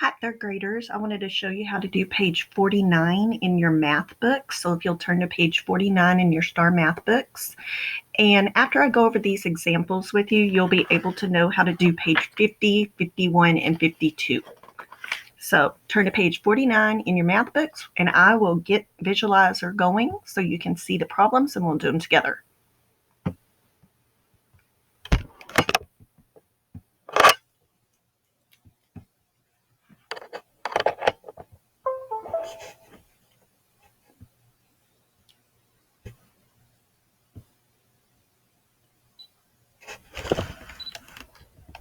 Hi, third graders. I wanted to show you how to do page 49 in your math books. So if you'll turn to page 49 in your STAR math books. And after I go over these examples with you, you'll be able to know how to do page 50, 51, and 52. So turn to page 49 in your math books, and I will get Visualizer going so you can see the problems, and we'll do them together.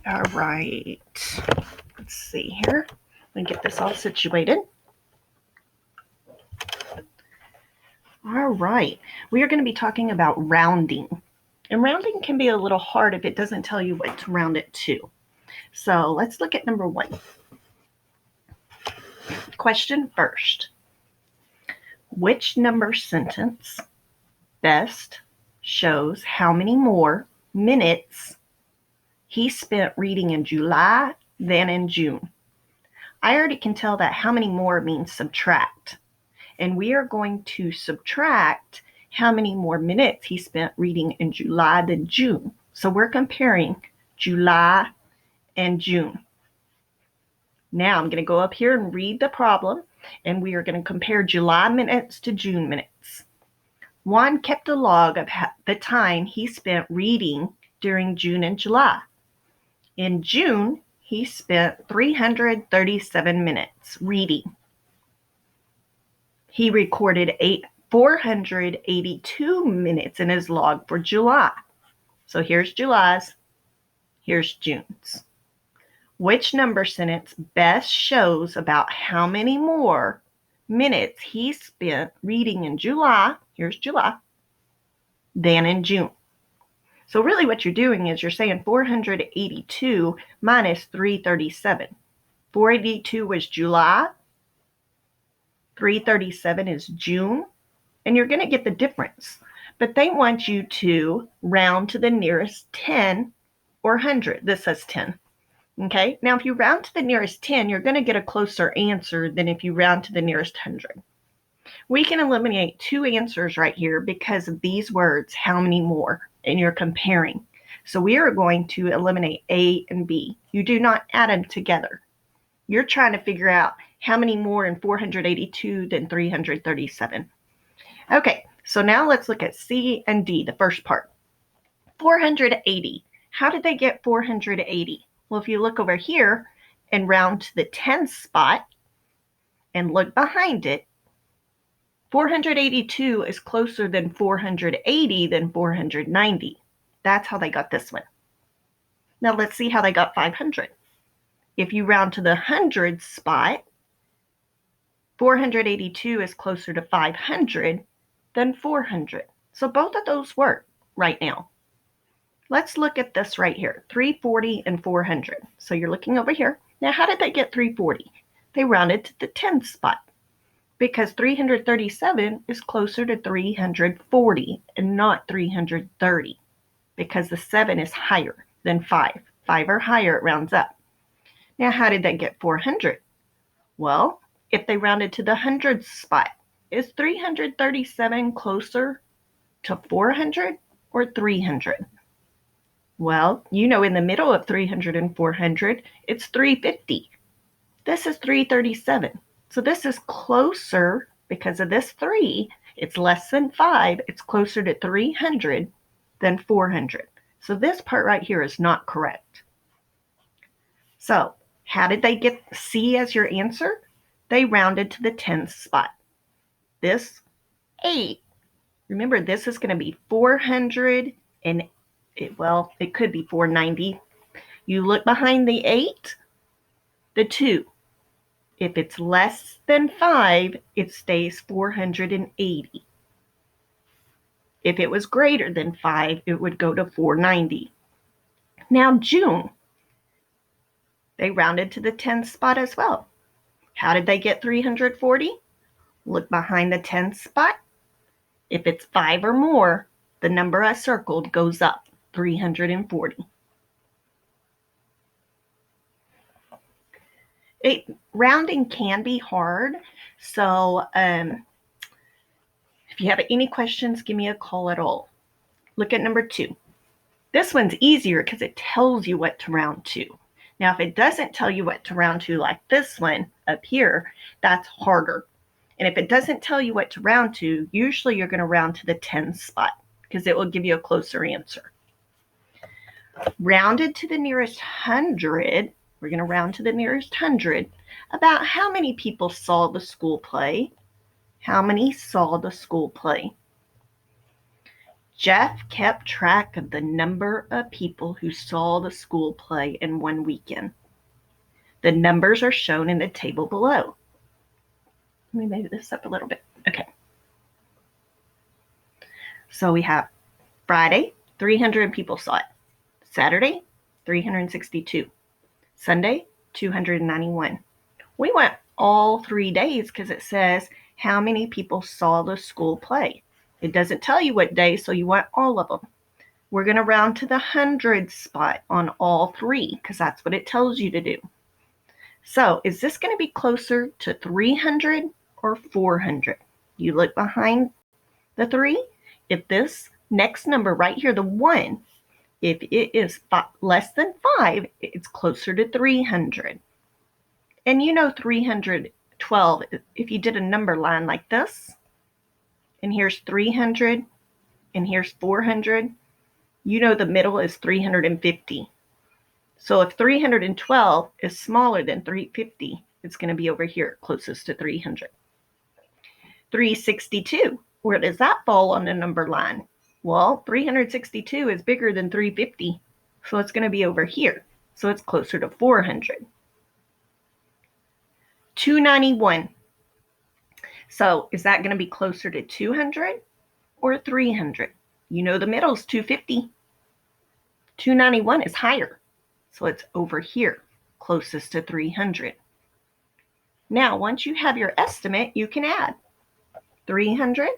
All right, let's see here. Let me get this all situated. All right, we are going to be talking about rounding. And rounding can be a little hard if it doesn't tell you what to round it to. So let's look at number 1. Question first. Which number sentence best shows how many more minutes he spent reading in July than in June? I already can tell that how many more means subtract. And we are going to subtract how many more minutes he spent reading in July than June. So we're comparing July and June. Now I'm going to go up here and read the problem, and we are going to compare July minutes to June minutes. Juan kept a log of the time he spent reading during June and July. In June, he spent 337 minutes reading. He recorded 482 minutes in his log for July. So here's July's, here's June's. Which number sentence best shows about how many more minutes he spent reading in July, here's July, than in June? So really what you're doing is you're saying 482 minus 337. 482 was July, 337 is June, and you're going to get the difference. But they want you to round to the nearest 10 or 100. This says 10. Okay, now if you round to the nearest 10, you're going to get a closer answer than if you round to the nearest 100. We can eliminate 2 answers right here because of these words, how many more, and you're comparing. So we are going to eliminate A and B. You do not add them together. You're trying to figure out how many more in 482 than 337. Okay, so now let's look at C and D, the first part. 480. How did they get 480? Well, if you look over here and round to the 10th spot and look behind it, 482 is closer than 480 than 490. That's how they got this one. Now let's see how they got 500. If you round to the 100th spot, 482 is closer to 500 than 400. So both of those work right now. Let's look at this right here, 340 and 400. So you're looking over here. Now, how did they get 340? They rounded to the 10th spot because 337 is closer to 340 and not 330 because the 7 is higher than 5. 5 or higher, it rounds up. Now, how did they get 400? Well, if they rounded to the 100th spot, is 337 closer to 400 or 300? Well, you know, in the middle of 300 and 400, it's 350. This is 337. So this is closer because of this 3. It's less than 5. It's closer to 300 than 400. So this part right here is not correct. So how did they get C as your answer? They rounded to the 10th spot. This 8. Remember, this is going to be 400 and it could be 490. You look behind the 8, the 2. If it's less than 5, it stays 480. If it was greater than 5, it would go to 490. Now, June, they rounded to the 10th spot as well. How did they get 340? Look behind the 10th spot. If it's 5 or more, the number I circled goes up, 340. Rounding can be hard. So if you have any questions, give me a call at all. Look at number 2. This one's easier because it tells you what to round to. Now, if it doesn't tell you what to round to like this one up here, that's harder. And if it doesn't tell you what to round to, usually you're going to round to the 10 spot because it will give you a closer answer. Rounded to the nearest 100, we're going to round to the nearest 100. About how many people saw the school play? How many saw the school play? Jeff kept track of the number of people who saw the school play in one weekend. The numbers are shown in the table below. Let me move this up a little bit. Okay. So we have Friday, 300 people saw it. Saturday, 362. Sunday, 291. We went all 3 days because it says how many people saw the school play. It doesn't tell you what day, so you want all of them. We're going to round to the 100 spot on all 3 because that's what it tells you to do. So is this going to be closer to 300 or 400? You look behind the 3. If this next number right here, the 1, if it is less than 5, it's closer to 300. And you know 312, if you did a number line like this, and here's 300, and here's 400, you know the middle is 350. So if 312 is smaller than 350, it's going to be over here, closest to 300. 362, where does that fall on the number line? Well, 362 is bigger than 350, so it's going to be over here. So it's closer to 400. 291. So is that going to be closer to 200 or 300? You know the middle is 250. 291 is higher, so it's over here, closest to 300. Now, once you have your estimate, you can add 300,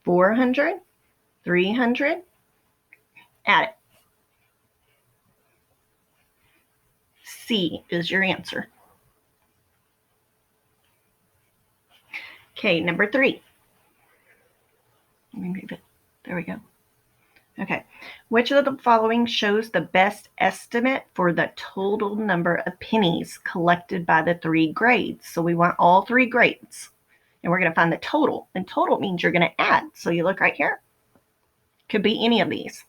400, 300, add it. C is your answer. Okay, number 3. Let me move it. There we go. Okay. Which of the following shows the best estimate for the total number of pennies collected by the 3 grades? So we want all 3 grades. And we're going to find the total. And total means you're going to add. So you look right here. Could be any of these.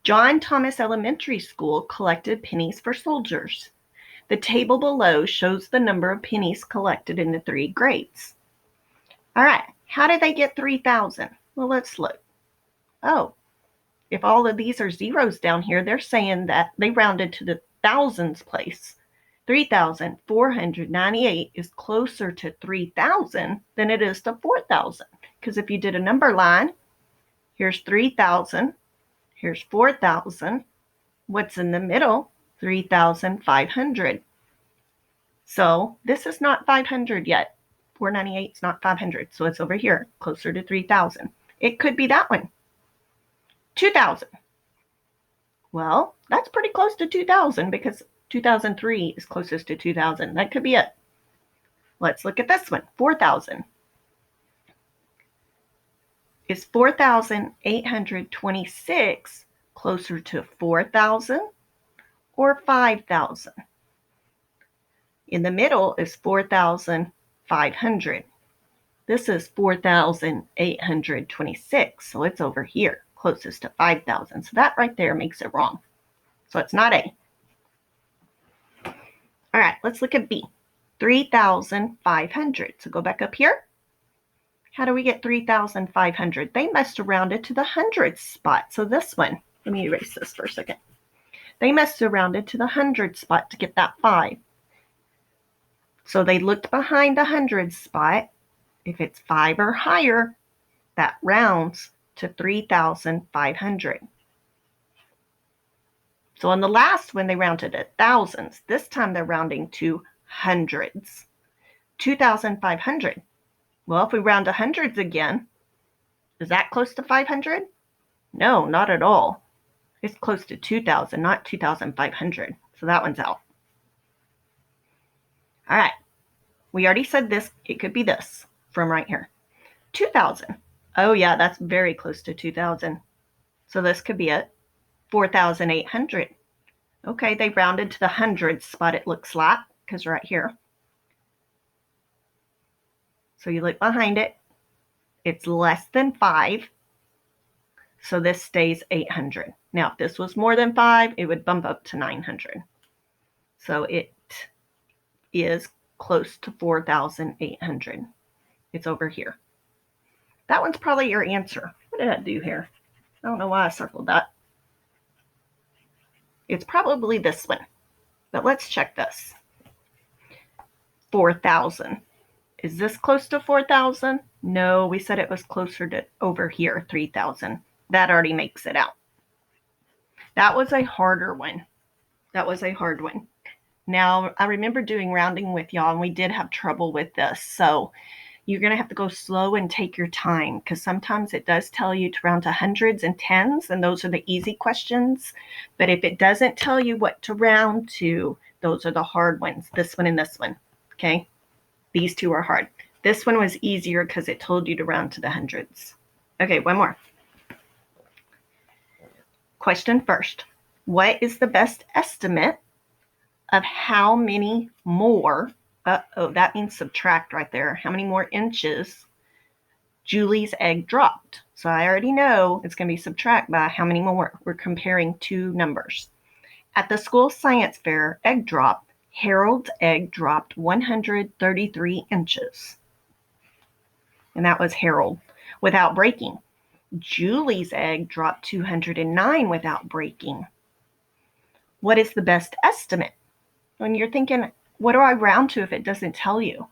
John Thomas Elementary School collected pennies for soldiers. The table below shows the number of pennies collected in the 3 grades. All right. How did they get 3,000? Well, let's look. Oh, if all of these are zeros down here, they're saying that they rounded to the thousands place. 3,498 is closer to 3,000 than it is to 4,000. Because if you did a number line, here's 3,000, here's 4,000. What's in the middle? 3,500. So this is not 500 yet. 498 is not 500, so it's over here, closer to 3,000. It could be that one. 2,000. Well, that's pretty close to 2,000 because 2003 is closest to 2,000. That could be it. Let's look at this one. 4,000. Is 4,826 closer to 4,000 or 5,000? In the middle is 4,500. This is 4,826, so it's over here, closest to 5,000. So that right there makes it wrong. So it's not A. All right, let's look at B. 3,500. So go back up here. How do we get 3,500? They must have rounded to the hundreds spot. So this one, let me erase this for a second. They must have rounded to the hundred spot to get that 5. So they looked behind the hundreds spot. If it's 5 or higher, that rounds to 3,500. So on the last one, they rounded to thousands. This time they're rounding to hundreds. 2,500. Well, if we round to hundreds again, is that close to 500? No, not at all. It's close to 2,000, not 2,500. So that one's out. All right. We already said this. It could be this from right here. 2,000. Oh, yeah, that's very close to 2,000. So this could be it. 4,800. Okay, they rounded to the hundreds spot, it looks like, because right here. So you look behind it. It's less than 5. So this stays 800. Now, if this was more than 5, it would bump up to 900. So it is close to 4,800. It's over here. That one's probably your answer. What did I do here? I don't know why I circled that. It's probably this one. But let's check this. 4,000. Is this close to 4,000? No, we said it was closer to over here, 3,000. That already makes it out. That was a harder one. That was a hard one. Now, I remember doing rounding with y'all, and we did have trouble with this. So you're going to have to go slow and take your time, because sometimes it does tell you to round to hundreds and tens, and those are the easy questions. But if it doesn't tell you what to round to, those are the hard ones, this one and this one. Okay? These two are hard. This one was easier because it told you to round to the hundreds. Okay, one more. Question first. What is the best estimate of how many more, that means subtract right there, how many more inches Julie's egg dropped? So I already know it's going to be subtract by how many more. We're comparing two numbers. At the school science fair egg drop, Harold's egg dropped 133 inches. And that was Harold without breaking. Julie's egg dropped 209 without breaking. What is the best estimate? When you're thinking, what do I round to if it doesn't tell you?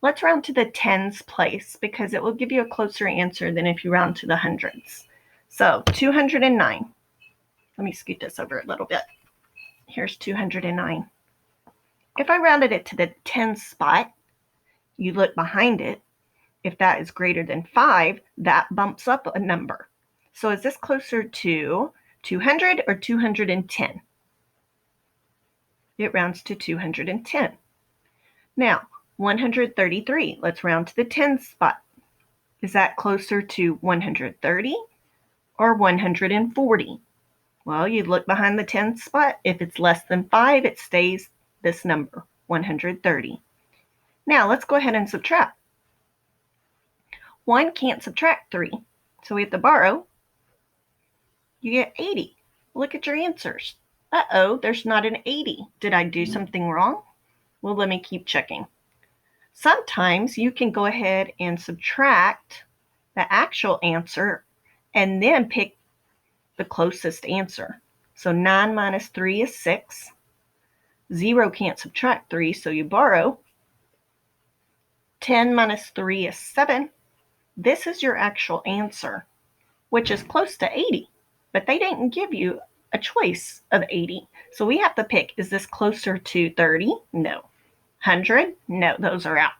Let's round to the tens place, because it will give you a closer answer than if you round to the hundreds. So 209. Let me scoot this over a little bit. Here's 209. If I rounded it to the tens spot, you look behind it. If that is greater than 5, that bumps up a number. So is this closer to 200 or 210? It rounds to 210. Now, 133. Let's round to the tens spot. Is that closer to 130 or 140? Well, you look behind the tens spot. If it's less than 5, it stays this number, 130. Now, let's go ahead and subtract. 1 can't subtract 3, so we have to borrow. You get 80. Look at your answers. Uh-oh, there's not an 80. Did I do something wrong? Well, let me keep checking. Sometimes you can go ahead and subtract the actual answer and then pick the closest answer. So 9 minus 3 is 6. 0 can't subtract 3, so you borrow. 10 minus 3 is 7. This is your actual answer, which is close to 80. But they didn't give you a choice of 80. So we have to pick, is this closer to 30? No. 100? No, those are out.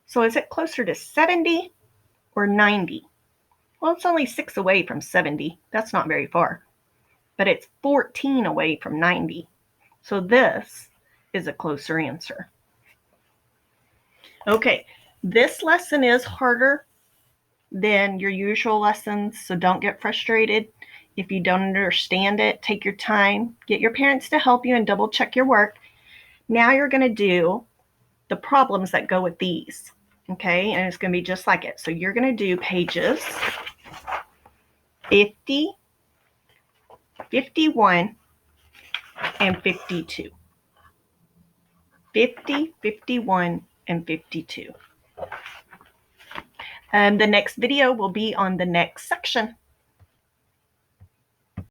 So is it closer to 70 or 90? Well, it's only 6 away from 70. That's not very far. But it's 14 away from 90. So this is a closer answer. Okay, this lesson is harder than your usual lessons, so don't get frustrated. If you don't understand it, take your time. Get your parents to help you and double check your work. Now you're going to do the problems that go with these, okay? And it's going to be just like it. So you're going to do pages 50, 51, and 52. 50, 51, and 52. And the next video will be on the next section.